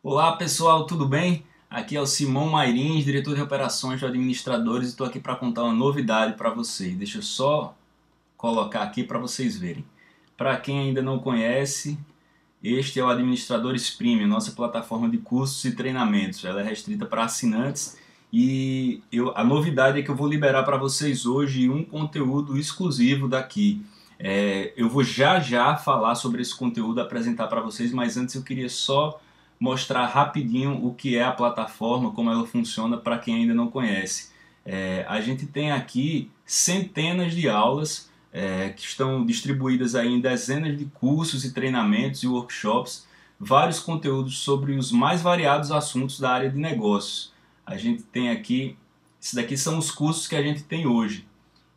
Olá pessoal, tudo bem? Aqui é o Simão Mairins, diretor de operações de administradores, e estou aqui para contar uma novidade para vocês. Deixa eu só colocar aqui para vocês verem. Para quem ainda não conhece, este é o Administradores Premium, nossa plataforma de cursos e treinamentos. Ela é restrita para assinantes e a novidade é que eu vou liberar para vocês hoje um conteúdo exclusivo daqui. Eu vou já falar sobre esse conteúdo, apresentar para vocês, mas antes eu queria só mostrar rapidinho o que é a plataforma, como ela funciona para quem ainda não conhece. A gente tem aqui centenas de aulas que estão distribuídas aí em dezenas de cursos e treinamentos e workshops, vários conteúdos sobre os mais variados assuntos da área de negócios. A gente tem aqui, esses daqui são os cursos que a gente tem hoje.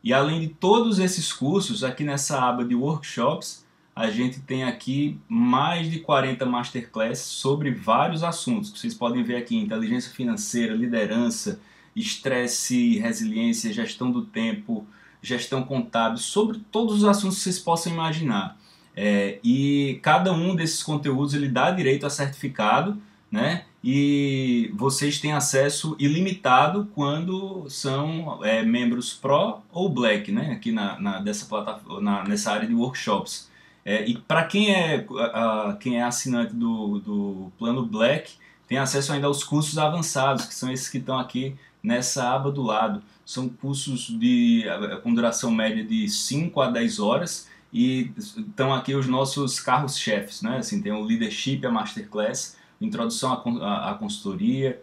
E além de todos esses cursos, aqui nessa aba de workshops, a gente tem aqui mais de 40 masterclasses sobre vários assuntos, que vocês podem ver aqui: inteligência financeira, liderança, estresse, resiliência, gestão do tempo, gestão contábil, sobre todos os assuntos que vocês possam imaginar. E cada um desses conteúdos ele dá direito a certificado, né? E vocês têm acesso ilimitado quando são membros Pro ou Black, né? Aqui dessa plataforma, nessa área de workshops. E para quem é assinante do plano Black, tem acesso ainda aos cursos avançados, que são esses que estão aqui nessa aba do lado. São cursos com duração média de 5 a 10 horas e estão aqui os nossos carros-chefes, né? Assim, tem o Leadership, a Masterclass, Introdução à Consultoria,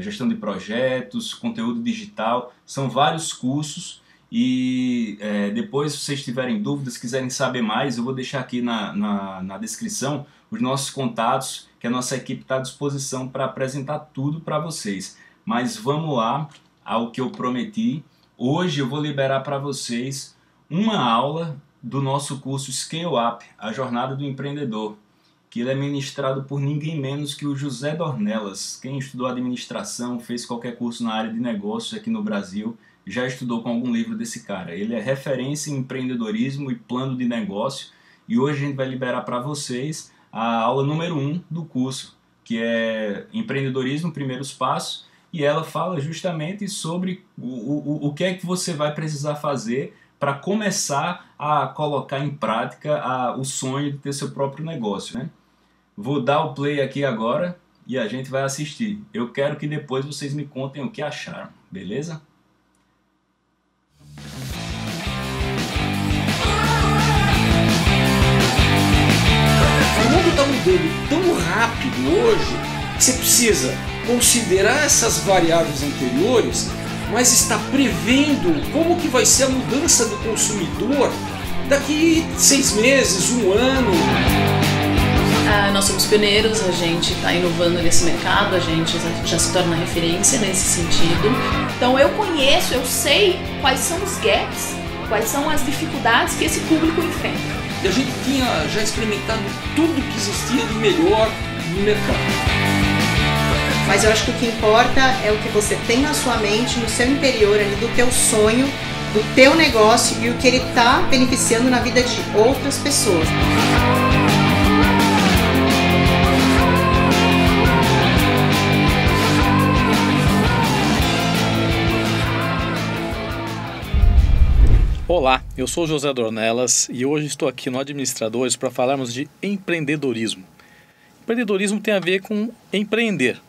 Gestão de Projetos, Conteúdo Digital. São vários cursos. E depois, se vocês tiverem dúvidas, quiserem saber mais, eu vou deixar aqui na descrição os nossos contatos, que a nossa equipe está à disposição para apresentar tudo para vocês. Mas vamos lá ao que eu prometi. Hoje eu vou liberar para vocês uma aula do nosso curso Scale Up, a Jornada do Empreendedor, que ele é ministrado por ninguém menos que o José Dornelas. Quem estudou administração, fez qualquer curso na área de negócios aqui no Brasil, já estudou com algum livro desse cara. Ele é referência em empreendedorismo e plano de negócio, e hoje a gente vai liberar para vocês a aula número 1 do curso, que é Empreendedorismo, Primeiros Passos, e ela fala justamente sobre o que é que você vai precisar fazer para começar a colocar em prática o sonho de ter seu próprio negócio, né? Vou dar o play aqui agora e a gente vai assistir. Eu quero que depois vocês me contem o que acharam, beleza? O mundo está mudando tão rápido hoje que você precisa considerar essas variáveis anteriores, mas está prevendo como que vai ser a mudança do consumidor daqui 6 meses, 1 ano. Nós somos pioneiros, a gente está inovando nesse mercado, a gente já se torna referência nesse sentido. Então eu conheço, eu sei quais são os gaps, quais são as dificuldades que esse público enfrenta. E a gente tinha já experimentado tudo que existia de melhor no mercado. Mas eu acho que o que importa é o que você tem na sua mente, no seu interior ali, do teu sonho, do teu negócio e o que ele está beneficiando na vida de outras pessoas. Olá, eu sou José Dornelas e hoje estou aqui no Administradores para falarmos de empreendedorismo. Empreendedorismo tem a ver com empreender.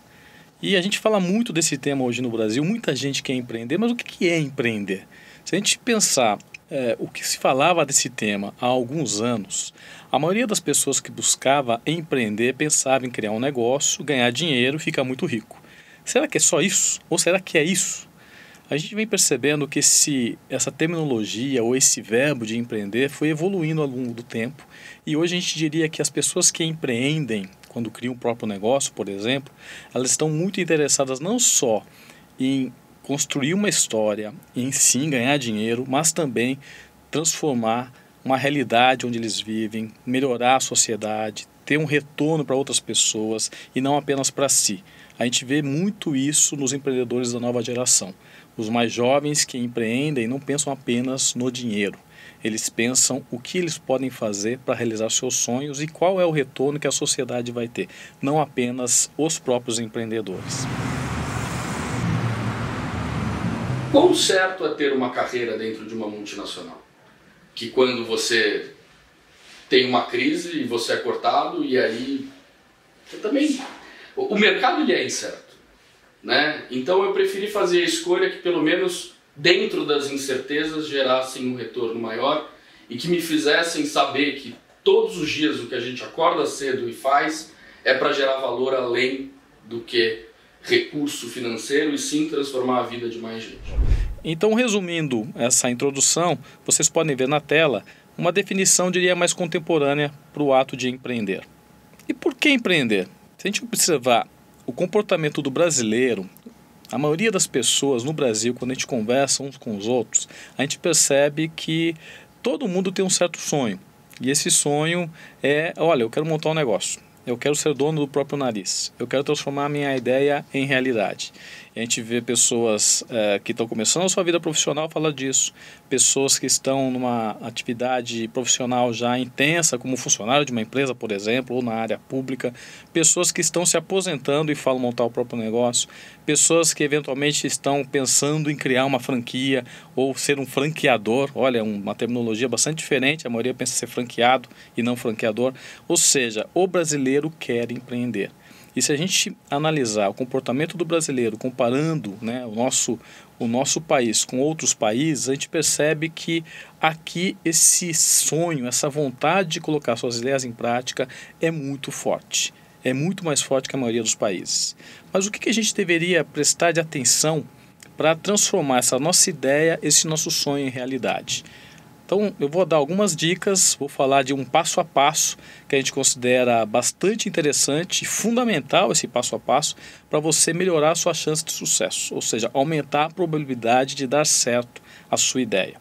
E a gente fala muito desse tema hoje no Brasil, muita gente quer empreender, mas o que é empreender? Se a gente pensar o que se falava desse tema há alguns anos, a maioria das pessoas que buscava empreender pensava em criar um negócio, ganhar dinheiro e ficar muito rico. Será que é só isso? Ou será que é isso? A gente vem percebendo que essa terminologia ou esse verbo de empreender foi evoluindo ao longo do tempo e hoje a gente diria que as pessoas que empreendem, quando criam o próprio negócio, por exemplo, elas estão muito interessadas não só em construir uma história, em sim ganhar dinheiro, mas também transformar uma realidade onde eles vivem, melhorar a sociedade, ter um retorno para outras pessoas e não apenas para si. A gente vê muito isso nos empreendedores da nova geração. Os mais jovens que empreendem não pensam apenas no dinheiro. Eles pensam o que eles podem fazer para realizar seus sonhos e qual é o retorno que a sociedade vai ter, não apenas os próprios empreendedores. Quão certo é ter uma carreira dentro de uma multinacional? Que quando você tem uma crise e você é cortado, e aí você também... O mercado ele é incerto, né? Então eu preferi fazer a escolha que pelo menos dentro das incertezas gerassem um retorno maior e que me fizessem saber que todos os dias o que a gente acorda cedo e faz é para gerar valor além do que recurso financeiro e sim transformar a vida de mais gente. Então, resumindo essa introdução, vocês podem ver na tela uma definição, diria, mais contemporânea para o ato de empreender. E por que empreender? Se a gente observar o comportamento do brasileiro, a maioria das pessoas no Brasil, quando a gente conversa uns com os outros, a gente percebe que todo mundo tem um certo sonho. E esse sonho é, olha, eu quero montar um negócio. Eu quero ser dono do próprio nariz. Eu quero transformar a minha ideia em realidade. E a gente vê pessoas que estão começando a sua vida profissional falar disso. Pessoas que estão numa atividade profissional já intensa, como funcionário de uma empresa, por exemplo, ou na área pública. Pessoas que estão se aposentando e falam montar o próprio negócio. Pessoas que eventualmente estão pensando em criar uma franquia ou ser um franqueador. Olha, uma terminologia bastante diferente. A maioria pensa ser franqueado e não franqueador. Ou seja, o brasileiro quer empreender. E se a gente analisar o comportamento do brasileiro comparando, né, o nosso país com outros países, a gente percebe que aqui esse sonho, essa vontade de colocar suas ideias em prática é muito forte. É muito mais forte que a maioria dos países. Mas o que a gente deveria prestar de atenção para transformar essa nossa ideia, esse nosso sonho em realidade? Então, eu vou dar algumas dicas, vou falar de um passo a passo que a gente considera bastante interessante e fundamental esse passo a passo para você melhorar a sua chance de sucesso, ou seja, aumentar a probabilidade de dar certo a sua ideia.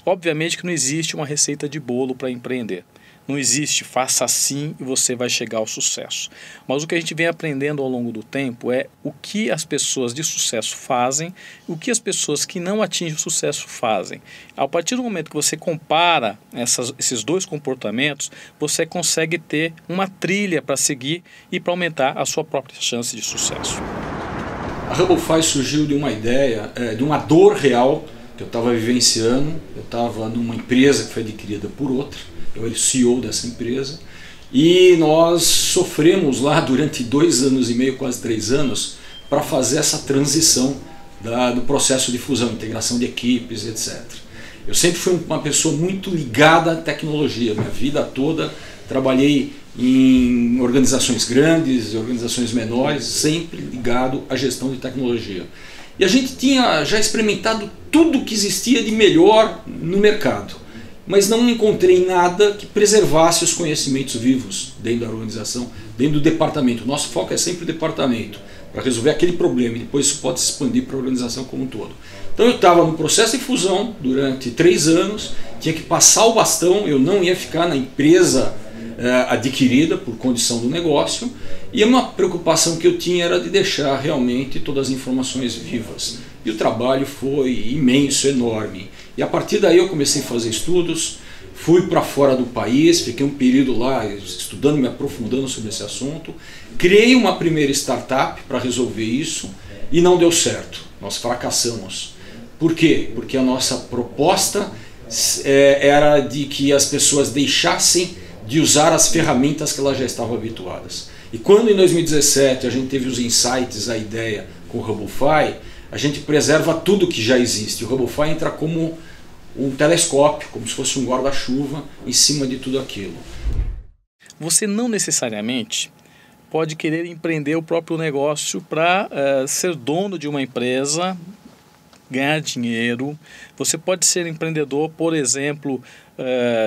Obviamente que não existe uma receita de bolo para empreender. Não existe, faça assim e você vai chegar ao sucesso. Mas o que a gente vem aprendendo ao longo do tempo é o que as pessoas de sucesso fazem e o que as pessoas que não atingem o sucesso fazem. A partir do momento que você compara esses dois comportamentos, você consegue ter uma trilha para seguir e para aumentar a sua própria chance de sucesso. A Hubblefy surgiu de uma ideia, de uma dor real que eu estava vivenciando. Eu estava numa empresa que foi adquirida por outra. Eu era o CEO dessa empresa e nós sofremos lá durante 2 anos e meio, quase 3 anos, para fazer essa transição do processo de fusão, integração de equipes, etc. Eu sempre fui uma pessoa muito ligada à tecnologia, minha vida toda trabalhei em organizações grandes, organizações menores, sempre ligado à gestão de tecnologia. E a gente tinha já experimentado tudo que existia de melhor no mercado. Mas não encontrei nada que preservasse os conhecimentos vivos dentro da organização, dentro do departamento. O nosso foco é sempre o departamento, para resolver aquele problema, e depois isso pode se expandir para a organização como um todo. Então eu estava no processo de fusão durante 3 anos, tinha que passar o bastão, eu não ia ficar na empresa adquirida por condição do negócio, e uma preocupação que eu tinha era de deixar realmente todas as informações vivas. E o trabalho foi imenso, enorme. E a partir daí eu comecei a fazer estudos, fui para fora do país, fiquei um período lá estudando, me aprofundando sobre esse assunto. Criei uma primeira startup para resolver isso e não deu certo, nós fracassamos. Por quê? Porque a nossa proposta era de que as pessoas deixassem de usar as ferramentas que elas já estavam habituadas. E quando em 2017 a gente teve os insights, a ideia com o Hubblefy, a gente preserva tudo que já existe. O Hubblefy entra como um telescópio, como se fosse um guarda-chuva em cima de tudo aquilo. Você não necessariamente pode querer empreender o próprio negócio para ser dono de uma empresa, ganhar dinheiro. Você pode ser empreendedor, por exemplo,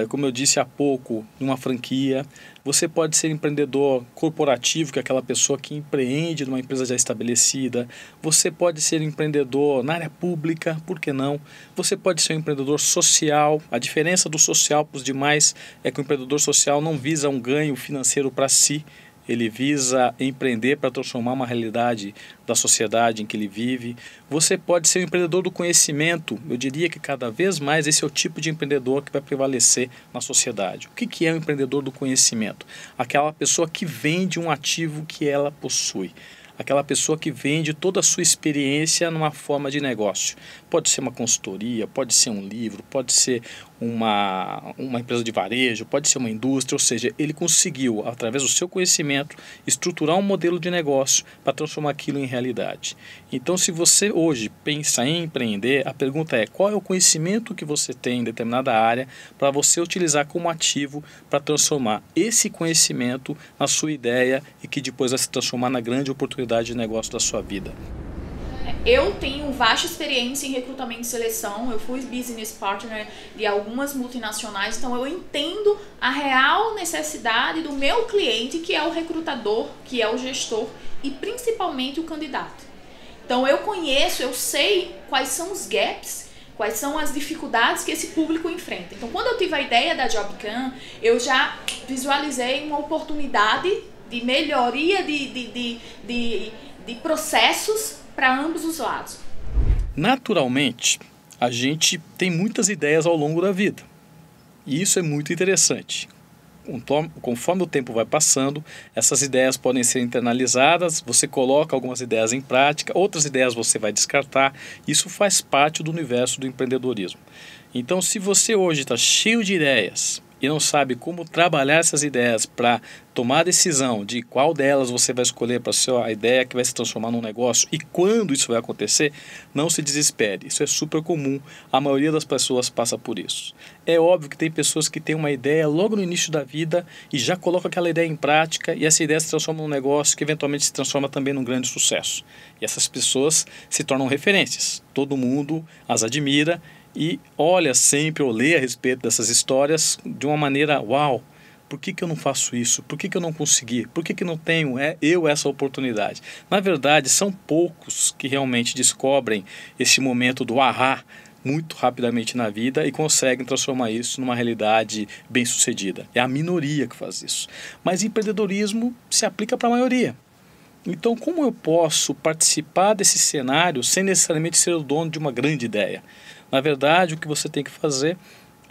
como eu disse há pouco, numa franquia. Você pode ser empreendedor corporativo, que é aquela pessoa que empreende numa empresa já estabelecida. Você pode ser empreendedor na área pública, por que não? Você pode ser um empreendedor social. A diferença do social para os demais é que o empreendedor social não visa um ganho financeiro para si. ele visa empreender para transformar uma realidade da sociedade em que ele vive. Você pode ser um empreendedor do conhecimento. Eu diria que cada vez mais esse é o tipo de empreendedor que vai prevalecer na sociedade. O que é um empreendedor do conhecimento? Aquela pessoa que vende um ativo que ela possui. Aquela pessoa que vende toda a sua experiência numa forma de negócio. Pode ser uma consultoria, pode ser um livro, pode ser uma empresa de varejo, pode ser uma indústria, ou seja, ele conseguiu, através do seu conhecimento, estruturar um modelo de negócio para transformar aquilo em realidade. Então, se você hoje pensa em empreender, a pergunta é: qual é o conhecimento que você tem em determinada área para você utilizar como ativo para transformar esse conhecimento na sua ideia e que depois vai se transformar na grande oportunidade de negócio da sua vida? Eu tenho vasta experiência em recrutamento e seleção, eu fui business partner de algumas multinacionais, então eu entendo a real necessidade do meu cliente, que é o recrutador, que é o gestor e principalmente o candidato. Então eu conheço, eu sei quais são os gaps, quais são as dificuldades que esse público enfrenta. Então quando eu tive a ideia da JobCam, eu já visualizei uma oportunidade de melhoria de processos para ambos os lados. Naturalmente, a gente tem muitas ideias ao longo da vida. E isso é muito interessante. Conforme o tempo vai passando, essas ideias podem ser internalizadas, você coloca algumas ideias em prática, outras ideias você vai descartar. Isso faz parte do universo do empreendedorismo. Então, se você hoje está cheio de ideias e não sabe como trabalhar essas ideias para tomar a decisão de qual delas você vai escolher para a ideia que vai se transformar num negócio e quando isso vai acontecer, não se desespere. Isso é super comum, a maioria das pessoas passa por isso. É óbvio que tem pessoas que têm uma ideia logo no início da vida e já colocam aquela ideia em prática e essa ideia se transforma num negócio que eventualmente se transforma também num grande sucesso. E essas pessoas se tornam referências. Todo mundo as admira e olha sempre ou lê a respeito dessas histórias de uma maneira: uau, por que eu não faço isso? Por que eu não consegui? Por que não tenho eu essa oportunidade? Na verdade, são poucos que realmente descobrem esse momento do ahá muito rapidamente na vida e conseguem transformar isso numa realidade bem-sucedida. É a minoria que faz isso. Mas empreendedorismo se aplica para a maioria. Então, como eu posso participar desse cenário sem necessariamente ser o dono de uma grande ideia? Na verdade, o que você tem que fazer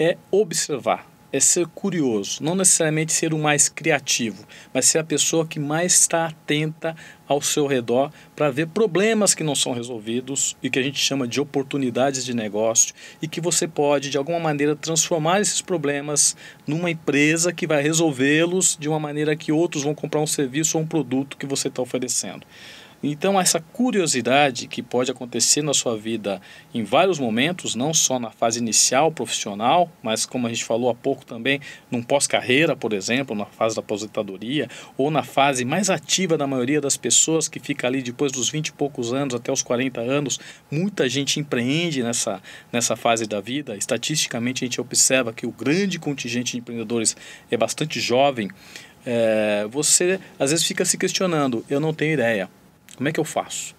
é observar, é ser curioso, não necessariamente ser o mais criativo, mas ser a pessoa que mais está atenta ao seu redor para ver problemas que não são resolvidos e que a gente chama de oportunidades de negócio e que você pode, de alguma maneira, transformar esses problemas numa empresa que vai resolvê-los de uma maneira que outros vão comprar um serviço ou um produto que você está oferecendo. Então, essa curiosidade que pode acontecer na sua vida em vários momentos, não só na fase inicial profissional, mas como a gente falou há pouco também, num pós-carreira, por exemplo, na fase da aposentadoria, ou na fase mais ativa da maioria das pessoas que fica ali depois dos 20 e poucos anos até os 40 anos, muita gente empreende nessa fase da vida. Estatisticamente, a gente observa que o grande contingente de empreendedores é bastante jovem. Você, às vezes, fica se questionando: eu não tenho ideia. Como é que eu faço?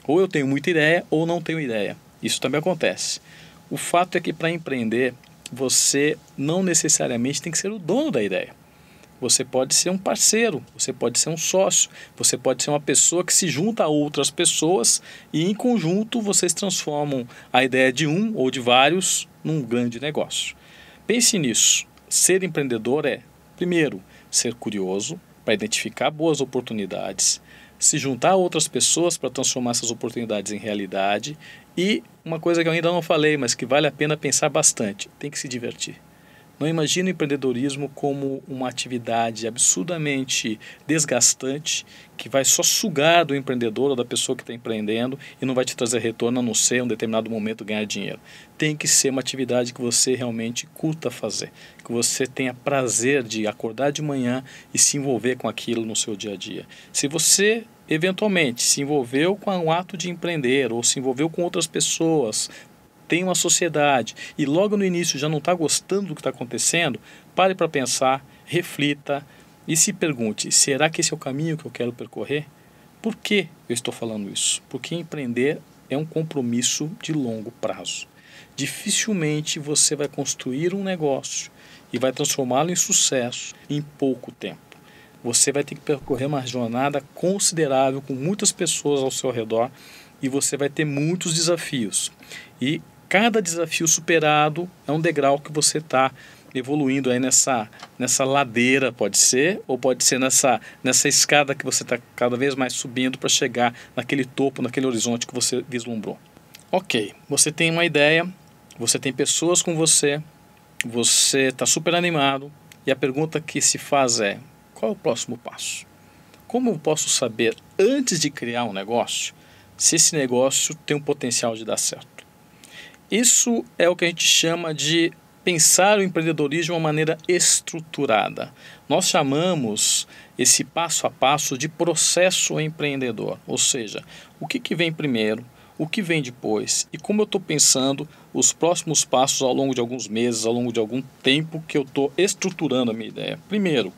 Ou eu tenho muita ideia ou não tenho ideia. Isso também acontece. O fato é que para empreender, você não necessariamente tem que ser o dono da ideia. Você pode ser um parceiro, você pode ser um sócio, você pode ser uma pessoa que se junta a outras pessoas e em conjunto vocês transformam a ideia de um ou de vários num grande negócio. Pense nisso. Ser empreendedor é, primeiro, ser curioso para identificar boas oportunidades, se juntar a outras pessoas para transformar essas oportunidades em realidade e uma coisa que eu ainda não falei, mas que vale a pena pensar bastante: tem que se divertir. Não imagine o empreendedorismo como uma atividade absurdamente desgastante que vai só sugar do empreendedor ou da pessoa que está empreendendo e não vai te trazer retorno a não ser em um determinado momento ganhar dinheiro. Tem que ser uma atividade que você realmente curta fazer, que você tenha prazer de acordar de manhã e se envolver com aquilo no seu dia a dia. Se você eventualmente se envolveu com o ato de empreender ou se envolveu com outras pessoas, tem uma sociedade e logo no início já não está gostando do que está acontecendo, pare para pensar, reflita e se pergunte: será que esse é o caminho que eu quero percorrer? Por que eu estou falando isso? Porque empreender é um compromisso de longo prazo. Dificilmente você vai construir um negócio e vai transformá-lo em sucesso em pouco tempo. você vai ter que percorrer uma jornada considerável com muitas pessoas ao seu redor e você vai ter muitos desafios. E cada desafio superado é um degrau que você está evoluindo aí nessa ladeira, pode ser, ou pode ser nessa escada que você está cada vez mais subindo para chegar naquele topo, naquele horizonte que você vislumbrou. Ok, você tem uma ideia, você tem pessoas com você está super animado e a pergunta que se faz é: qual é o próximo passo? Como eu posso saber, antes de criar um negócio, se esse negócio tem um potencial de dar certo? Isso é o que a gente chama de pensar o empreendedorismo de uma maneira estruturada. Nós chamamos esse passo a passo de processo empreendedor, ou seja, o que vem primeiro, o que vem depois e como eu estou pensando os próximos passos ao longo de alguns meses, ao longo de algum tempo que eu estou estruturando a minha ideia. Primeiro,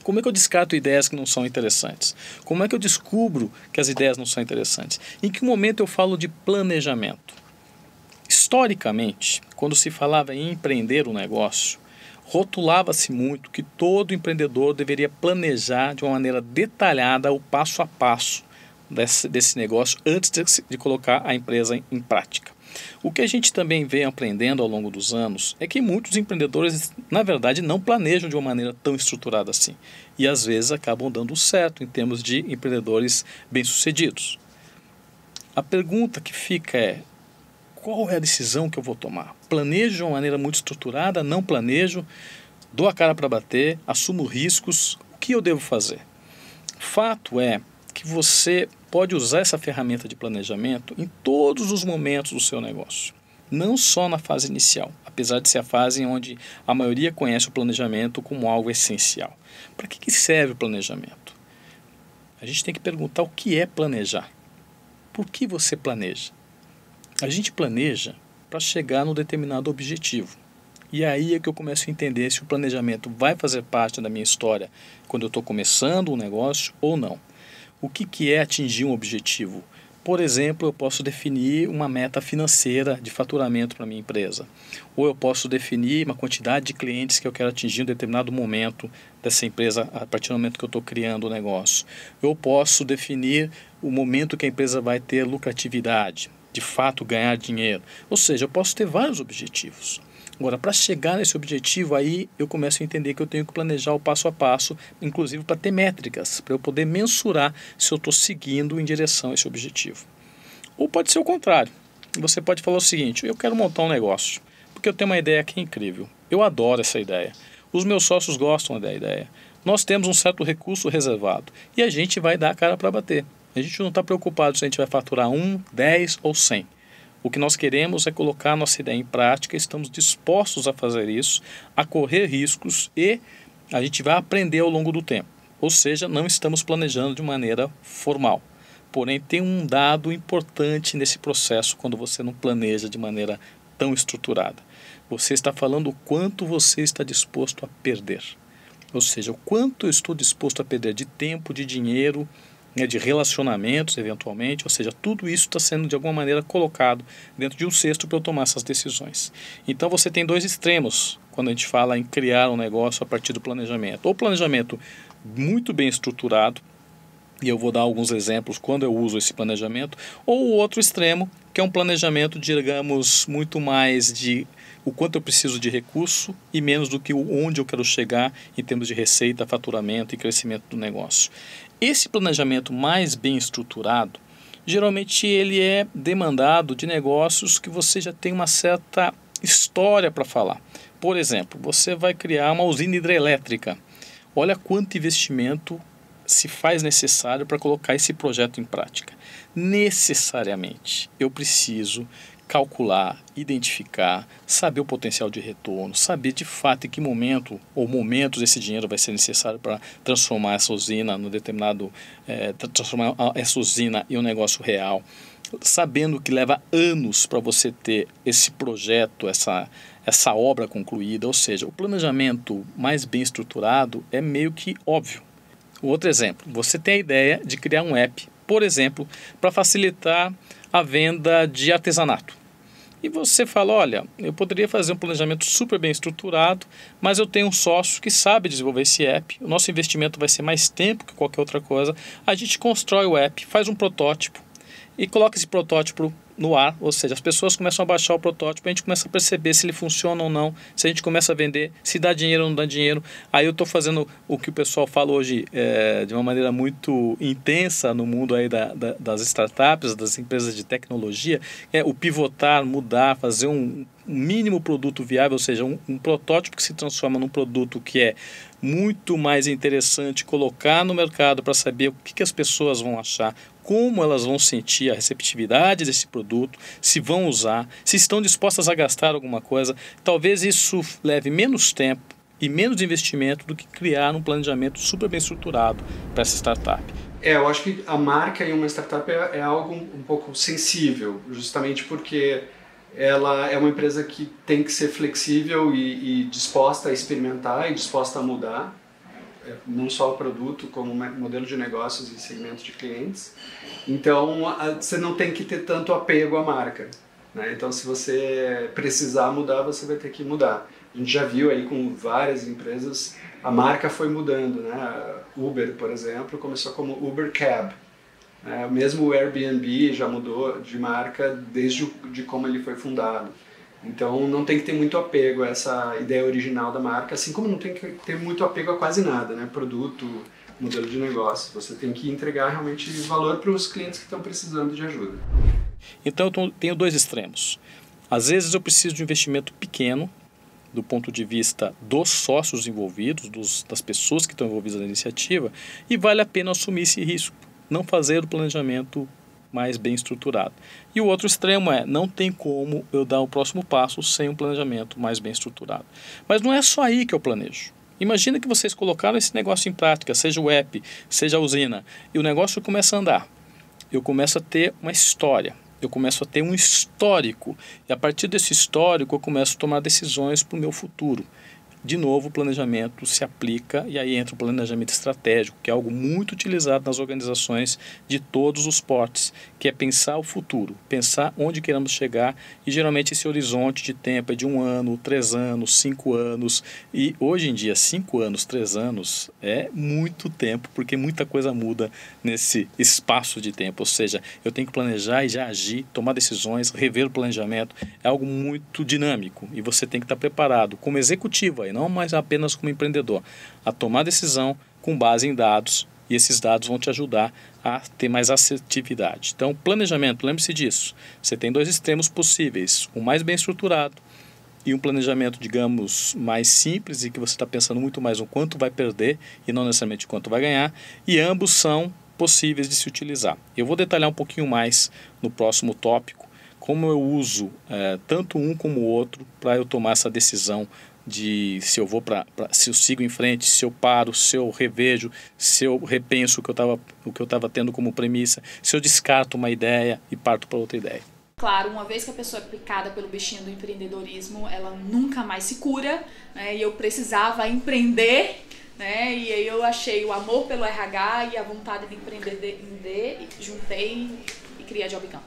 como é que eu descarto ideias que não são interessantes? Como é que eu descubro que as ideias não são interessantes? Em que momento eu falo de planejamento? Historicamente, quando se falava em empreender um negócio, rotulava-se muito que todo empreendedor deveria planejar de uma maneira detalhada o passo a passo desse negócio antes de colocar a empresa em prática. O que a gente também vem aprendendo ao longo dos anos é que muitos empreendedores, na verdade, não planejam de uma maneira tão estruturada assim. E às vezes acabam dando certo em termos de empreendedores bem-sucedidos. A pergunta que fica é: qual é a decisão que eu vou tomar? Planejo de uma maneira muito estruturada? Não planejo? Dou a cara para bater? Assumo riscos? O que eu devo fazer? Fato é que você pode usar essa ferramenta de planejamento em todos os momentos do seu negócio. Não só na fase inicial, apesar de ser a fase onde a maioria conhece o planejamento como algo essencial. Para que serve o planejamento? A gente tem que perguntar o que é planejar. Por que você planeja? A gente planeja para chegar num determinado objetivo. E aí é que eu começo a entender se o planejamento vai fazer parte da minha história quando eu estou começando um negócio ou não. O que é atingir um objetivo? Por exemplo, eu posso definir uma meta financeira de faturamento para a minha empresa. Ou eu posso definir uma quantidade de clientes que eu quero atingir em um determinado momento dessa empresa, a partir do momento que eu estou criando o negócio. Eu posso definir o momento que a empresa vai ter lucratividade, de fato ganhar dinheiro. Ou seja, eu posso ter vários objetivos. Agora, para chegar nesse objetivo, aí eu começo a entender que eu tenho que planejar o passo a passo, inclusive para ter métricas, para eu poder mensurar se eu estou seguindo em direção a esse objetivo. Ou pode ser o contrário. Você pode falar o seguinte: eu quero montar um negócio, porque eu tenho uma ideia que é incrível. Eu adoro essa ideia. Os meus sócios gostam da ideia. Nós temos um certo recurso reservado e a gente vai dar a cara para bater. A gente não está preocupado se a gente vai faturar 1, 10 ou 100. O que nós queremos é colocar a nossa ideia em prática, estamos dispostos a fazer isso, a correr riscos e a gente vai aprender ao longo do tempo. Ou seja, não estamos planejando de maneira formal. Porém, tem um dado importante nesse processo quando você não planeja de maneira tão estruturada. Você está falando o quanto você está disposto a perder. Ou seja, o quanto eu estou disposto a perder de tempo, de dinheiro, de relacionamentos, eventualmente, ou seja, tudo isso está sendo de alguma maneira colocado dentro de um cesto para eu tomar essas decisões. Então você tem dois extremos quando a gente fala em criar um negócio a partir do planejamento. Ou planejamento muito bem estruturado, e eu vou dar alguns exemplos quando eu uso esse planejamento, ou o outro extremo, que é um planejamento, digamos, muito mais de o quanto eu preciso de recurso e menos do que onde eu quero chegar em termos de receita, faturamento e crescimento do negócio. Esse planejamento mais bem estruturado, geralmente ele é demandado de negócios que você já tem uma certa história para falar. Por exemplo, você vai criar uma usina hidrelétrica. Olha quanto investimento se faz necessário para colocar esse projeto em prática. Necessariamente, eu preciso calcular, identificar, saber o potencial de retorno, saber de fato em que momento ou momentos esse dinheiro vai ser necessário para transformar essa usina no determinado, transformar essa usina em um negócio real, sabendo que leva anos para você ter esse projeto, essa obra concluída. Ou seja, o planejamento mais bem estruturado é meio que óbvio. Outro exemplo, você tem a ideia de criar um app, por exemplo, para facilitar a venda de artesanato. E você fala, olha, eu poderia fazer um planejamento super bem estruturado, mas eu tenho um sócio que sabe desenvolver esse app, o nosso investimento vai ser mais tempo que qualquer outra coisa, a gente constrói o app, faz um protótipo e coloca esse protótipo no ar, ou seja, as pessoas começam a baixar o protótipo, a gente começa a perceber se ele funciona ou não, se a gente começa a vender, se dá dinheiro ou não dá dinheiro. Aí eu estou fazendo o que o pessoal fala hoje de uma maneira muito intensa no mundo aí das startups, das empresas de tecnologia, é o pivotar, mudar, fazer um mínimo produto viável, ou seja, um protótipo que se transforma num produto que é muito mais interessante, colocar no mercado para saber o que as pessoas vão achar, como elas vão sentir a receptividade desse produto, se vão usar, se estão dispostas a gastar alguma coisa. Talvez isso leve menos tempo e menos investimento do que criar um planejamento super bem estruturado para essa startup. Eu acho que a marca em uma startup é algo um pouco sensível, justamente porque ela é uma empresa que tem que ser flexível e disposta a experimentar e disposta a mudar, não só o produto, como modelo de negócios e segmento de clientes. Então, você não tem que ter tanto apego à marca, né? Então, se você precisar mudar, você vai ter que mudar. A gente já viu aí com várias empresas, a marca foi mudando, né? Uber, por exemplo, começou como Uber Cab. Mesmo o Airbnb já mudou de marca desde de como ele foi fundado. Então não tem que ter muito apego a essa ideia original da marca, assim como não tem que ter muito apego a quase nada, né? Produto, modelo de negócio. Você tem que entregar realmente valor para os clientes que estão precisando de ajuda. Então eu tenho dois extremos. Às vezes eu preciso de um investimento pequeno, do ponto de vista dos sócios envolvidos, das pessoas que estão envolvidas na iniciativa, e vale a pena assumir esse risco, não fazer o planejamento mais bem estruturado. E o outro extremo não tem como eu dar o próximo passo sem um planejamento mais bem estruturado. Mas não é só aí que eu planejo. Imagina que vocês colocaram esse negócio em prática, seja o app, seja a usina, e o negócio começa a andar. Eu começo a ter uma história, eu começo a ter um histórico, e a partir desse histórico eu começo a tomar decisões para o meu futuro. De novo, o planejamento se aplica e aí entra o planejamento estratégico, que é algo muito utilizado nas organizações de todos os portes, que é pensar o futuro, pensar onde queremos chegar, e geralmente esse horizonte de tempo é de 1 ano, 3 anos, 5 anos, e hoje em dia 5 anos, 3 anos é muito tempo, porque muita coisa muda nesse espaço de tempo, ou seja, eu tenho que planejar e já agir, tomar decisões, rever o planejamento, é algo muito dinâmico e você tem que estar preparado como executivo aí, não mais apenas como empreendedor, a tomar decisão com base em dados, e esses dados vão te ajudar a ter mais assertividade. Então, planejamento, lembre-se disso, você tem dois extremos possíveis, um mais bem estruturado e um planejamento, digamos, mais simples, e que você está pensando muito mais no quanto vai perder e não necessariamente quanto vai ganhar, e ambos são possíveis de se utilizar. Eu vou detalhar um pouquinho mais no próximo tópico, como eu uso tanto um como o outro para eu tomar essa decisão de se eu vou se eu sigo em frente, se eu paro, se eu revejo, se eu repenso o que eu estava tendo como premissa, se eu descarto uma ideia e parto para outra ideia. Claro, uma vez que a pessoa é picada pelo bichinho do empreendedorismo, ela nunca mais se cura, né? E eu precisava empreender, né? E aí eu achei o amor pelo RH e a vontade de empreender, juntei e criei a Jobicam.